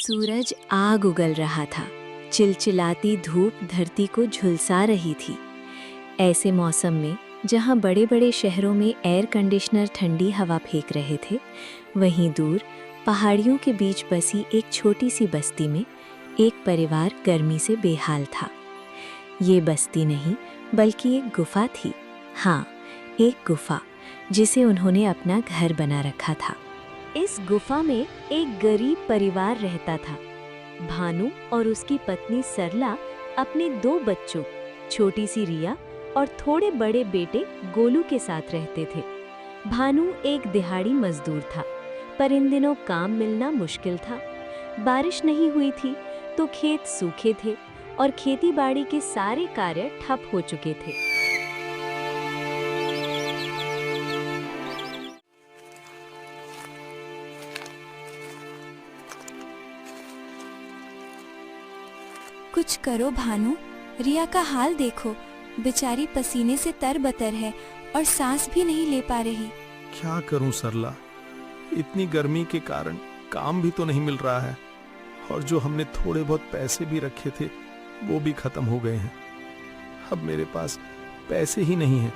सूरज आग उगल रहा था। चिलचिलाती धूप धरती को झुलसा रही थी। ऐसे मौसम में जहां बड़े बड़े शहरों में एयर कंडीशनर ठंडी हवा फेंक रहे थे, वहीं दूर पहाड़ियों के बीच बसी एक छोटी सी बस्ती में एक परिवार गर्मी से बेहाल था। ये बस्ती नहीं बल्कि एक गुफा थी। हाँ, एक गुफा जिसे उन्होंने अपना घर बना रखा था। इस गुफा में एक गरीब परिवार रहता था। भानु और उसकी पत्नी सरला अपने 2 बच्चों, छोटी सी रिया और थोड़े बड़े बेटे गोलू के साथ रहते थे। भानु एक दिहाड़ी मजदूर था, पर इन दिनों काम मिलना मुश्किल था। बारिश नहीं हुई थी तो खेत सूखे थे और खेती-बाड़ी के सारे कार्य ठप हो चुके थे। कुछ करो भानु, रिया का हाल देखो, बेचारी पसीने से तरबतर है और सांस भी नहीं ले पा रही। क्या करूं सरला, इतनी गर्मी के कारण काम भी तो नहीं मिल रहा है और जो हमने थोड़े बहुत पैसे भी रखे थे वो भी खत्म हो गए हैं। अब मेरे पास पैसे ही नहीं हैं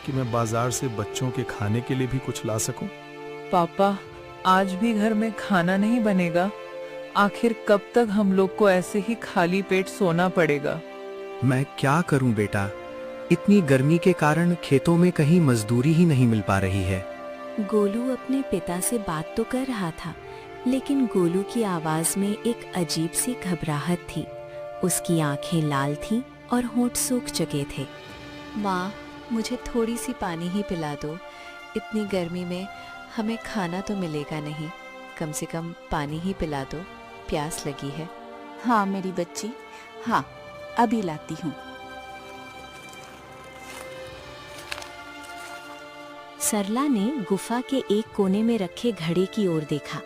कि मैं बाजार से बच्चों के खाने के लिए भी कुछ ला सकूं। पापा, आज भी घर में खाना नहीं बनेगा? आखिर कब तक हम लोग को ऐसे ही खाली पेट सोना पड़ेगा? मैं क्या करूं बेटा, इतनी गर्मी के कारण खेतों में कहीं मजदूरी ही नहीं मिल पा रही है। गोलू अपने पिता से बात तो कर रहा था, लेकिन गोलू की आवाज में एक अजीब सी घबराहट थी। उसकी आंखें लाल थीं और होंठ सूख चुके थे। माँ, मुझे थोड़ी सी पानी ही पिला दो। इतनी गर्मी में हमें खाना तो मिलेगा नहीं, कम से कम पानी ही पिला दो, प्यास लगी है। हाँ मेरी बच्ची, हाँ अभी लाती हूँ। सरला ने गुफा के एक कोने में रखे घड़े की ओर देखा।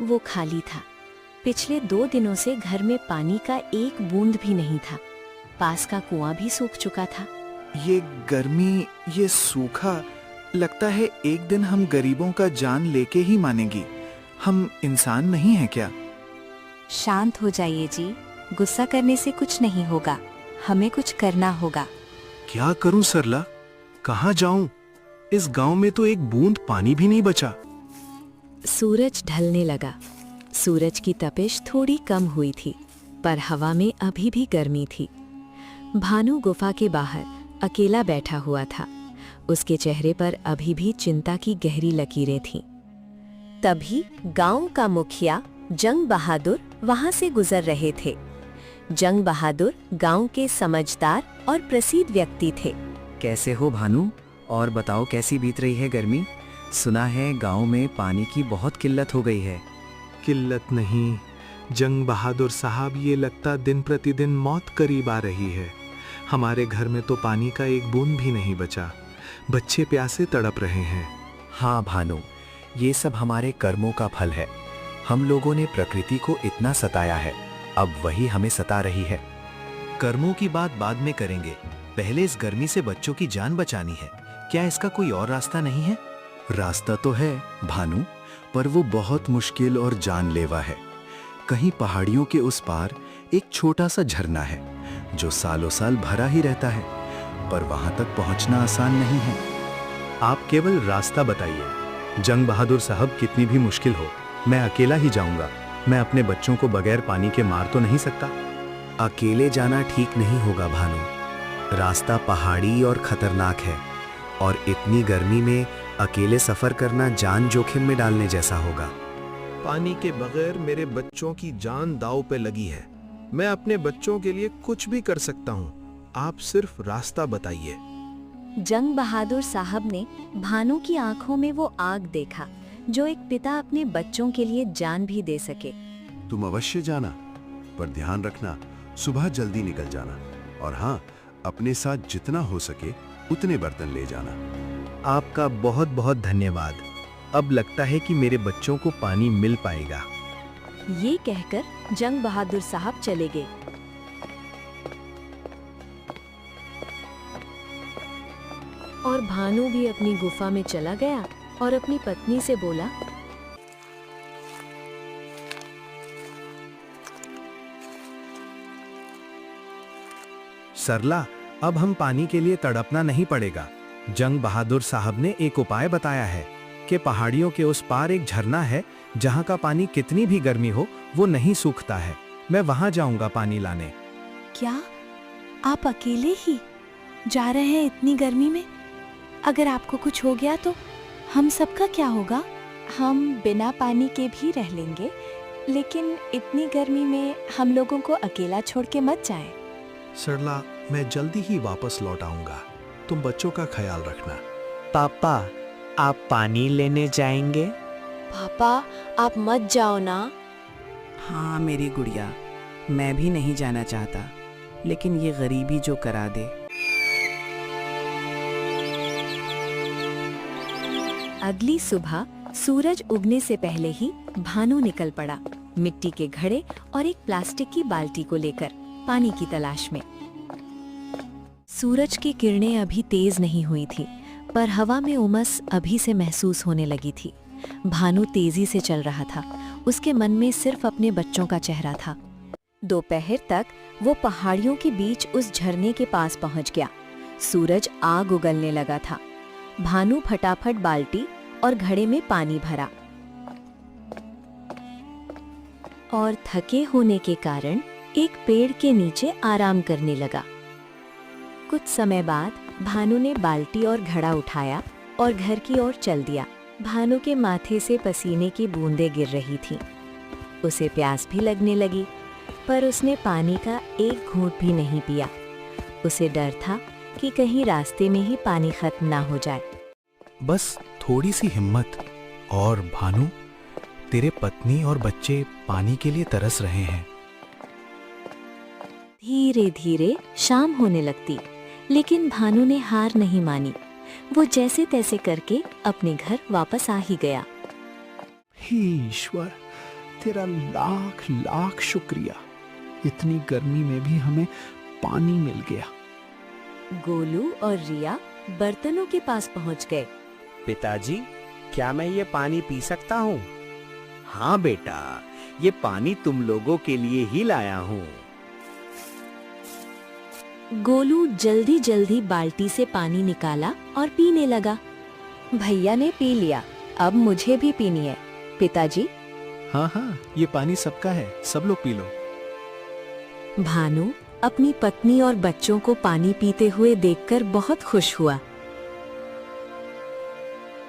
वो खाली था। पिछले 2 दिनों से घर में पानी का एक बूंद भी नहीं था। पास का कुआं भी सूख चुका था। ये गर्मी, ये सूखा, लगता है एक दिन हम गरीबों का जान लेके ही मानेंगी। हम इंसान नहीं हैं क्या? शांत हो जाइए जी, गुस्सा करने से कुछ नहीं होगा, हमें कुछ करना होगा। क्या करूं सरला, कहाँ जाऊं? इस गांव में तो एक बूंद पानी भी नहीं बचा। सूरज ढलने लगा। सूरज की तपिश थोड़ी कम हुई थी, पर हवा में अभी भी गर्मी थी। भानु गुफा के बाहर अकेला बैठा हुआ था। उसके चेहरे पर अभी भी चिंता की गहरी लकीरें थीं। तभी गांव का मुखिया जंग बहादुर वहां से गुजर रहे थे। जंग बहादुर गांव के समझदार और प्रसिद्ध व्यक्ति थे। कैसे हो भानु, और बताओ कैसी बीत रही है गर्मी? सुना है गांव में पानी की बहुत किल्लत हो गई है। किल्लत नहीं जंग बहादुर साहब, ये लगता दिन प्रतिदिन मौत करीब आ रही है। हमारे घर में तो पानी का एक बूंद भी नहीं बचा। बच्चे प्यासे तड़प रहे हैं। हाँ भानु, ये सब हमारे कर्मों का फल है। हम लोगों ने प्रकृति को इतना सताया है, अब वही हमें सता रही है। कर्मों की बात बाद में करेंगे, पहले इस गर्मी से बच्चों की जान बचानी है। क्या इसका कोई और रास्ता नहीं है? रास्ता तो है भानु, पर वो बहुत मुश्किल और जानलेवा है। कहीं पहाड़ियों के उस पार एक छोटा सा झरना है जो सालों साल भरा ही रहता है, पर वहां तक पहुंचना आसान नहीं है। आप केवल रास्ता बताइए। जंग बहादुर साहब, कितनी भी मुश्किल हो, मैं अकेला ही जाऊंगा। मैं अपने बच्चों को बगैर पानी के मार तो नहीं सकता। अकेले जाना ठीक नहीं होगा भानु। रास्ता पहाड़ी और खतरनाक है, और इतनी गर्मी में अकेले सफर करना जान जोखिम में डालने जैसा होगा। पानी के बगैर मेरे बच्चों की जान दांव पे लगी है। मैं अपने बच्चों के लिए कुछ भी कर सकता हूँ, आप सिर्फ रास्ता बताइए। जंग बहादुर साहब ने भानु की आंखों में वो आग देखा जो एक पिता अपने बच्चों के लिए जान भी दे सके। तुम अवश्य जाना, पर ध्यान रखना, सुबह जल्दी निकल जाना, और हाँ, अपने साथ जितना हो सके उतने बर्तन ले जाना। आपका बहुत बहुत धन्यवाद। अब लगता है कि मेरे बच्चों को पानी मिल पाएगा। ये कहकर जंग बहादुर साहब चले गए। और भानु भी अपनी गुफा में चला गया और अपनी पत्नी से बोला, सरला, अब हम पानी के लिए तड़पना नहीं पड़ेगा। जंग बहादुर साहब ने एक उपाय बताया है कि पहाड़ियों के उस पार एक झरना है जहाँ का पानी कितनी भी गर्मी हो वो नहीं सूखता है। मैं वहाँ जाऊंगा पानी लाने। क्या आप अकेले ही जा रहे हैं इतनी गर्मी में? अगर आपको कुछ हो गया तो हम सबका क्या होगा? हम बिना पानी के भी रह लेंगे, लेकिन इतनी गर्मी में हम लोगों को अकेला छोड़ के मत जाएं। सरला, मैं जल्दी ही वापस लौट आऊंगा। तुम बच्चों का ख्याल रखना। पापा, आप पानी लेने जाएंगे? पापा, आप मत जाओ ना। हाँ मेरी गुड़िया, मैं भी नहीं जाना चाहता, लेकिन ये गरीबी जो करा दे। अगली सुबह सूरज उगने से पहले ही भानु निकल पड़ा, मिट्टी के घड़े और एक प्लास्टिक की बाल्टी को लेकर पानी की तलाश में। सूरज की किरणें अभी तेज नहीं हुई थी, पर हवा में उमस अभी से महसूस होने लगी थी। भानु तेजी से चल रहा था, उसके मन में सिर्फ अपने बच्चों का चेहरा था। दोपहर तक वो पहाड़ियों के बीच उस झरने के पास पहुंच गया। सूरज आग उगलने लगा था। भानु फटाफट बाल्टी और घड़े में पानी भरा और थके होने के कारण एक पेड़ के नीचे आराम करने लगा। कुछ समय बाद भानु ने बाल्टी और घड़ा उठाया और घर की ओर चल दिया। भानु के माथे से पसीने की बूंदें गिर रही थीं। उसे प्यास भी लगने लगी, पर उसने पानी का एक घूंट भी नहीं पिया। उसे डर था कि कहीं रास्ते में ही पानी खत्म ना हो जाए। बस थोड़ी सी हिम्मत। और भानु, तेरे पत्नी और बच्चे पानी के लिए तरस रहे हैं। धीरे धीरे शाम होने लगती, लेकिन भानु ने हार नहीं मानी। वो जैसे तैसे करके अपने घर वापस आ ही गया। हे ईश्वर, तेरा लाख लाख शुक्रिया। इतनी गर्मी में भी हमें पानी मिल गया। गोलू और रिया बर्तनों के पास पहुंच गए। पिताजी, क्या मैं ये पानी पी सकता हूँ? हाँ बेटा, ये पानी तुम लोगों के लिए ही लाया हूँ। गोलू जल्दी जल्दी बाल्टी से पानी निकाला और पीने लगा। भैया ने पी लिया, अब मुझे भी पीनी है। पिताजी, हाँ हाँ, ये पानी सबका है, सब लोग पी लो। भानु अपनी पत्नी और बच्चों को पानी पीते हुए देखकर बहुत खुश हुआ।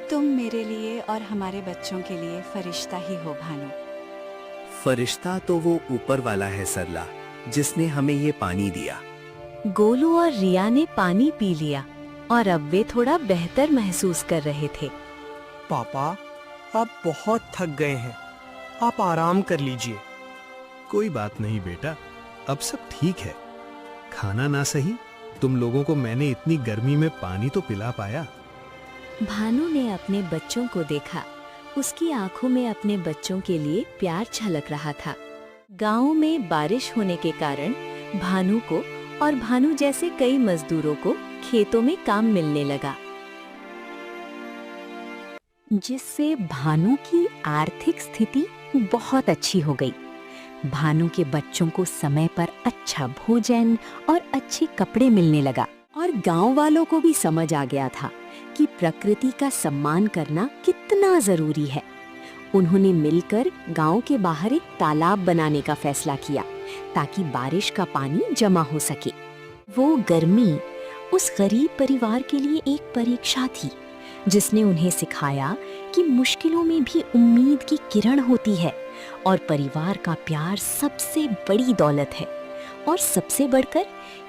तुम मेरे लिए और हमारे बच्चों के लिए फरिश्ता ही हो भानु। फरिश्ता तो वो ऊपर वाला है सरला, जिसने हमें ये पानी दिया। गोलू और रिया ने पानी पी लिया और अब वे थोड़ा बेहतर महसूस कर रहे थे। पापा, आप बहुत थक गए हैं, आप आराम कर लीजिए। कोई बात नहीं बेटा, अब सब ठीक है। खाना ना सही, तुम लोगों को मैंने इतनी गर्मी में पानी तो पिला पाया। भानु ने अपने बच्चों को देखा। उसकी आंखों में अपने बच्चों के लिए प्यार झलक रहा था। गांव में बारिश होने के कारण भानु को और भानु जैसे कई मजदूरों को खेतों में काम मिलने लगा, जिससे भानु की आर्थिक स्थिति बहुत अच्छी हो गई। भानु के बच्चों को समय पर अच्छा भोजन और अच्छे कपड़े मिलने लगा और गांव वालों को भी समझ आ गया था कि प्रकृति का सम्मान करना कितना जरूरी है। उन्होंने मिलकर गांव के बाहर एक तालाब बनाने का फैसला किया ताकि बारिश का पानी जमा हो सके। वो गर्मी उस गरीब परिवार के लिए एक परीक्षा थी, जिसने उन्हें सिखाया कि मुश्किलों में भी उम्मीद की किरण होती है और परिवार का प्यार सबसे बड़ी दौलत है। और सबसे बढ़कर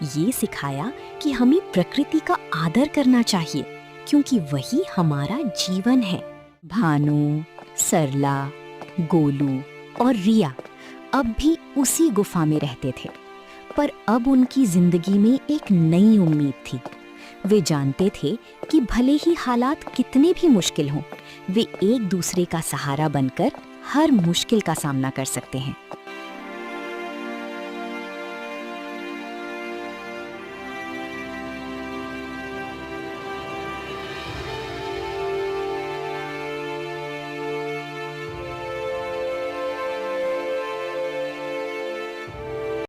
ये सिखाया कि हमें प्रकृति का आदर करना चाहिए, क्योंकि वही हमारा जीवन है। भानु, सरला, गोलू और रिया अब भी उसी गुफा में रहते थे, पर अब उनकी जिंदगी में एक नई उम्मीद थी। वे जानते थे कि भले ही हालात कितने भी मुश्किल हों, वे एक दूसरे का सहारा बनकर हर मुश्किल का सामना कर सकते हैं।